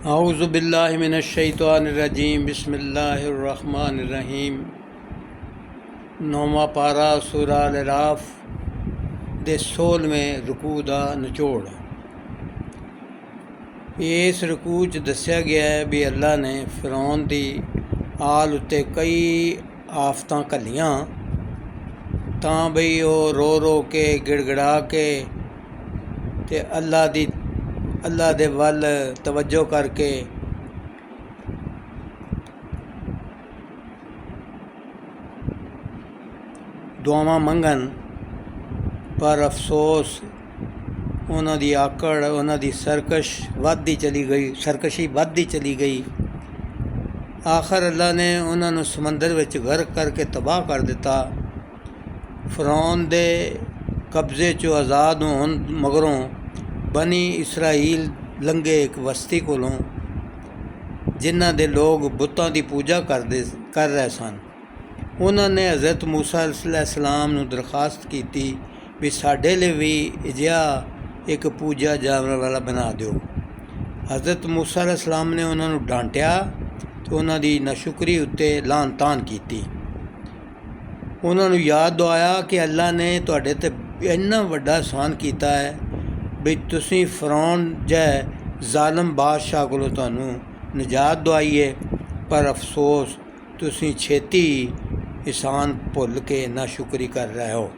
औज़ु बिल्लाहि मिनश्शैतानिर्रजीम बिस्मिल्लाहिर्रहमानिर्रहीम। नौवां पारा सूरा अल-अराफ दे 16वें रुकू दा निचोड़। इस रुकू च दस्या गया है भी अल्लाह ने फिरौन दी आल उत्ते कई आफतां घल्लियां तां बई ओह रो रो के गिड़गिड़ा के ते अल्लाह दे वल तवज्जो करके दुआवां मंगन, पर अफसोस उन्हां दी आकड़, उन्हां दी सरकशी वधदी चली गई। आखिर अल्लाह ने उन्हां नूं समंदर विच गर्क करके तबाह कर दिता। फिरौन दे कब्जे चों आज़ाद होण मगरों बनी इसराइल लंघे एक बस्ती कोलों जिन्हां दे लोग बुतां दी पूजा कर रहे सन। उन्होंने हज़रत मूसा अलैहिस्सलाम नूं दरखास्त की भी साडे लिए भी इजिहा एक पूजा जानवर वाला बना दो। हज़रत मूसा अलैहिस्सलाम ने उन्होंने डांटिया तो उन्हां दी नाशुक्री उत्ते लान तान की। उन्होंने याद दुआया कि अल्लाह ने तुहाडे ते इन्ना वड्डा एहसान कीता है भी तुसीं फिरौन जै जालम बादशाह कोलों तुहानूं निजात दुआई है, पर अफसोस तुसीं छेती एहसान भुल के नाशुक्री कर रहे हो।